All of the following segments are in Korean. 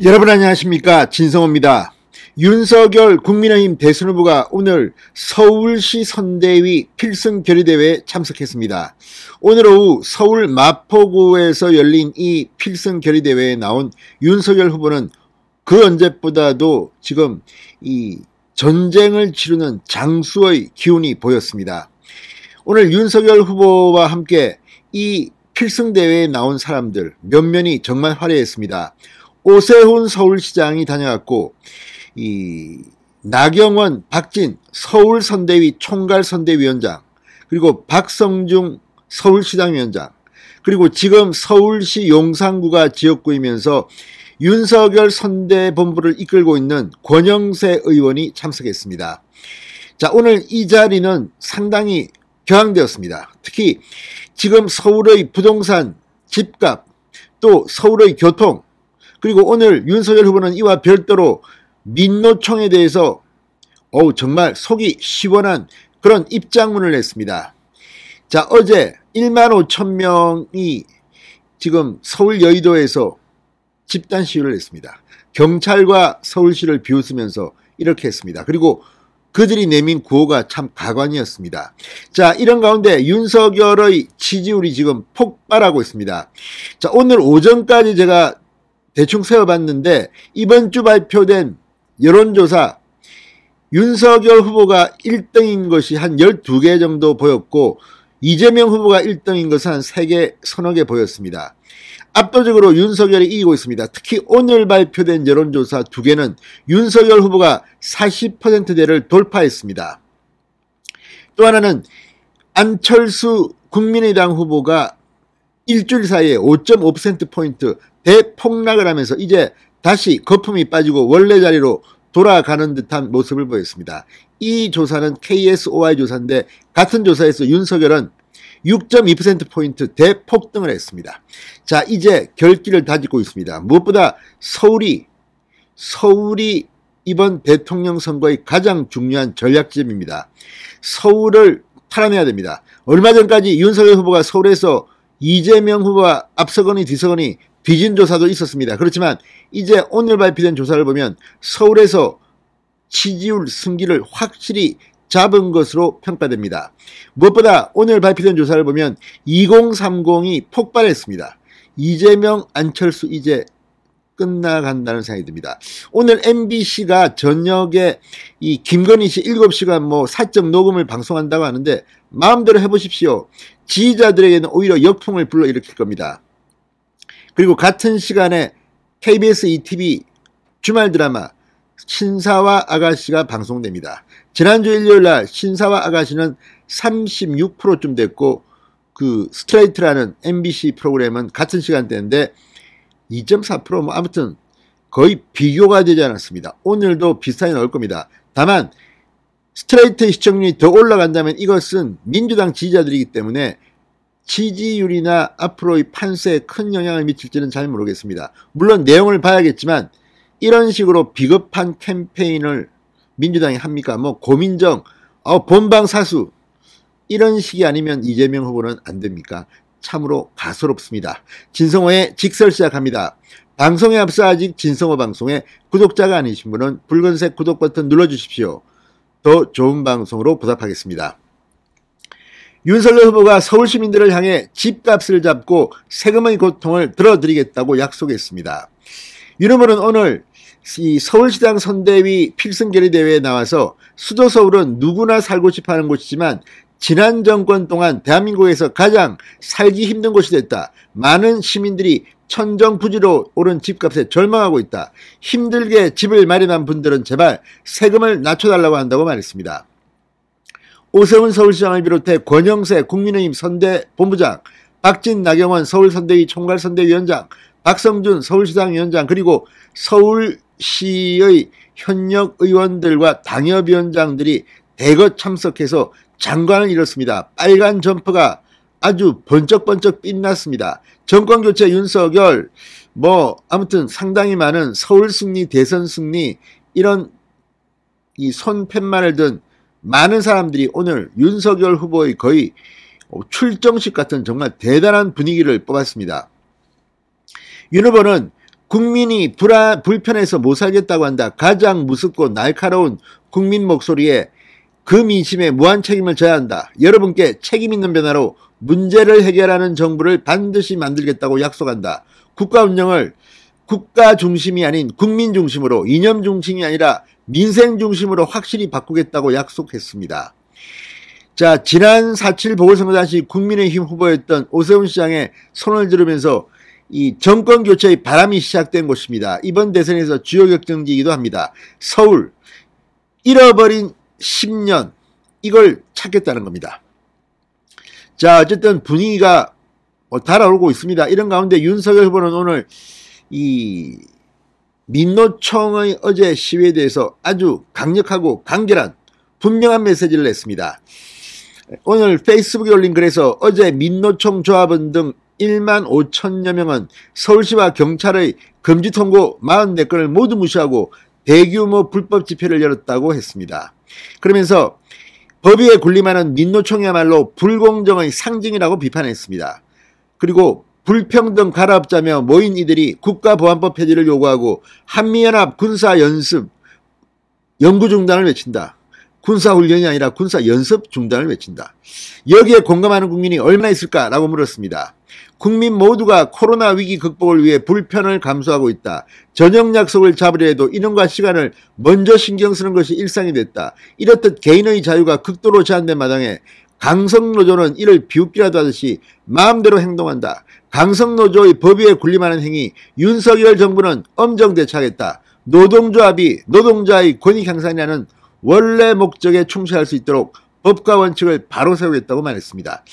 여러분 안녕하십니까, 진성호입니다. 윤석열 국민의힘 대선 후보가 오늘 서울시 선대위 필승 결의대회에 참석했습니다. 오늘 오후 서울 마포구에서 열린 이 필승 결의대회에 나온 윤석열 후보는 그 언제보다도 지금 이 전쟁을 치르는 장수의 기운이 보였습니다. 오늘 윤석열 후보와 함께 이 필승대회에 나온 사람들 면면이 정말 화려했습니다. 오세훈 서울시장이 다녀갔고, 나경원, 박진 서울선대위 총괄선대위원장, 그리고 박성중 서울시당위원장, 그리고 지금 서울시 용산구가 지역구이면서 윤석열 선대본부를 이끌고 있는 권영세 의원이 참석했습니다. 자, 오늘 이 자리는 상당히 격앙되었습니다. 특히 지금 서울의 부동산, 집값, 또 서울의 교통, 그리고 오늘 윤석열 후보는 이와 별도로 민노총에 대해서 정말 속이 시원한 그런 입장문을 냈습니다. 자, 어제 1만 5천 명이 지금 서울 여의도에서 집단 시위를 했습니다. 경찰과 서울시를 비웃으면서 이렇게 했습니다. 그리고 그들이 내민 구호가 참 가관이었습니다. 자, 이런 가운데 윤석열의 지지율이 지금 폭발하고 있습니다. 자, 오늘 오전까지 제가 대충 세어봤는데 이번 주 발표된 여론조사 윤석열 후보가 1등인 것이 한 12개 정도 보였고 이재명 후보가 1등인 것은 한 3개, 서너 개 보였습니다. 압도적으로 윤석열이 이기고 있습니다. 특히 오늘 발표된 여론조사 2개는 윤석열 후보가 40%대를 돌파했습니다. 또 하나는 안철수 국민의당 후보가 일주일 사이에 5.5%포인트 대폭락을 하면서 이제 다시 거품이 빠지고 원래 자리로 돌아가는 듯한 모습을 보였습니다. 이 조사는 KSOI 조사인데 같은 조사에서 윤석열은 6.2%포인트 대폭등을 했습니다. 자, 이제 결길을 다지고 있습니다. 무엇보다 서울이 이번 대통령 선거의 가장 중요한 전략지점입니다. 서울을 탈환해야 됩니다. 얼마 전까지 윤석열 후보가 서울에서 이재명 후보와 앞서거니 뒤서거니 뒤진 조사도 있었습니다. 그렇지만 이제 오늘 발표된 조사를 보면 서울에서 지지율 승기를 확실히 잡은 것으로 평가됩니다. 무엇보다 오늘 발표된 조사를 보면 2030이 폭발했습니다. 이재명, 안철수 이제 끝나간다는 생각이 듭니다. 오늘 MBC가 저녁에 이 김건희 씨 7시간 사적 녹음을 방송한다고 하는데 마음대로 해보십시오. 지지자들에게는 오히려 역풍을 불러일으킬 겁니다. 그리고 같은 시간에 KBS ETV 주말 드라마 신사와 아가씨가 방송됩니다. 지난주 일요일날 신사와 아가씨는 36%쯤 됐고 그 스트레이트라는 MBC 프로그램은 같은 시간대인데 2.4% 아무튼 거의 비교가 되지 않았습니다. 오늘도 비슷하게 나올 겁니다. 다만 스트레이트 시청률이 더 올라간다면 이것은 민주당 지지자들이기 때문에 지지율이나 앞으로의 판세에 큰 영향을 미칠지는 잘 모르겠습니다. 물론 내용을 봐야겠지만 이런 식으로 비겁한 캠페인을 민주당이 합니까? 고민정, 본방사수 이런 식이 아니면 이재명 후보는 안 됩니까? 참으로 가소롭습니다. 진성호의 직설 시작합니다. 방송에 앞서 아직 진성호 방송에 구독자가 아니신 분은 붉은색 구독 버튼 눌러주십시오. 더 좋은 방송으로 보답하겠습니다. 윤석열 후보가 서울 시민들을 향해 집값을 잡고 세금의 고통을 들어드리겠다고 약속했습니다. 윤 후보는 오늘 이 서울시당 선대위 필승결의대회에 나와서 수도 서울은 누구나 살고 싶어하는 곳이지만 지난 정권 동안 대한민국에서 가장 살기 힘든 곳이 됐다. 많은 시민들이 천정부지로 오른 집값에 절망하고 있다. 힘들게 집을 마련한 분들은 제발 세금을 낮춰달라고 한다고 말했습니다. 오세훈 서울시장을 비롯해 권영세 국민의힘 선대본부장, 박진 나경원 서울선대위 총괄선대위원장, 박성준 서울시당위원장 그리고 서울시의 현역 의원들과 당협위원장들이 대거 참석해서 장관을 이뤘습니다. 빨간 점퍼가 아주 번쩍번쩍 빛났습니다. 정권교체 윤석열 아무튼 상당히 많은 서울 승리, 대선 승리 이런 이 손팻말을 든 많은 사람들이 오늘 윤석열 후보의 거의 출정식 같은 정말 대단한 분위기를 뽑았습니다. 윤 후보는 국민이 불편해서 못 살겠다고 한다. 가장 무섭고 날카로운 국민 목소리에 그 민심에 무한 책임을 져야 한다. 여러분께 책임 있는 변화로 문제를 해결하는 정부를 반드시 만들겠다고 약속한다. 국가 운영을 국가 중심이 아닌 국민 중심으로, 이념 중심이 아니라 민생 중심으로 확실히 바꾸겠다고 약속했습니다. 자, 지난 4.7 보궐선거 당시 국민의힘 후보였던 오세훈 시장의 손을 들으면서 이 정권 교체의 바람이 시작된 곳입니다. 이번 대선에서 주요 격정지이기도 합니다. 서울, 잃어버린 10년, 이걸 찾겠다는 겁니다. 자, 어쨌든 분위기가 달아오르고 있습니다. 이런 가운데 윤석열 후보는 오늘 이 민노총의 어제 시위에 대해서 아주 강력하고 간결한 분명한 메시지를 냈습니다. 오늘 페이스북에 올린 글에서 어제 민노총 조합원 등 1만 5천여 명은 서울시와 경찰의 금지 통고 44건을 모두 무시하고 대규모 불법 집회를 열었다고 했습니다. 그러면서 법위에 군림하는 민노총이야말로 불공정의 상징이라고 비판했습니다. 그리고 불평등 가라앉자며 모인 이들이 국가보안법 폐지를 요구하고 한미연합 군사연습 연구 중단을 외친다. 군사훈련이 아니라 군사연습 중단을 외친다. 여기에 공감하는 국민이 얼마나 있을까라고 물었습니다. 국민 모두가 코로나 위기 극복을 위해 불편을 감수하고 있다. 저녁 약속을 잡으려 해도 인원과 시간을 먼저 신경 쓰는 것이 일상이 됐다. 이렇듯 개인의 자유가 극도로 제한된 마당에 강성노조는 이를 비웃기라도 하듯이 마음대로 행동한다. 강성노조의 법위에 군림하는 행위, 윤석열 정부는 엄정 대처하겠다. 노동조합이 노동자의 권익 향상이라는 원래 목적에 충실할 수 있도록 법과 원칙을 바로 세우겠다고 말했습니다.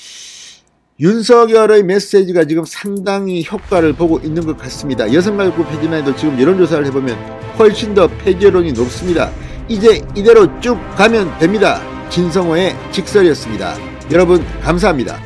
윤석열의 메시지가 지금 상당히 효과를 보고 있는 것 같습니다. 여성가족부 폐지만 해도 지금 여론조사를 해보면 훨씬 더 폐지론이 높습니다. 이제 이대로 쭉 가면 됩니다. 진성호의 직설이었습니다. 여러분 감사합니다.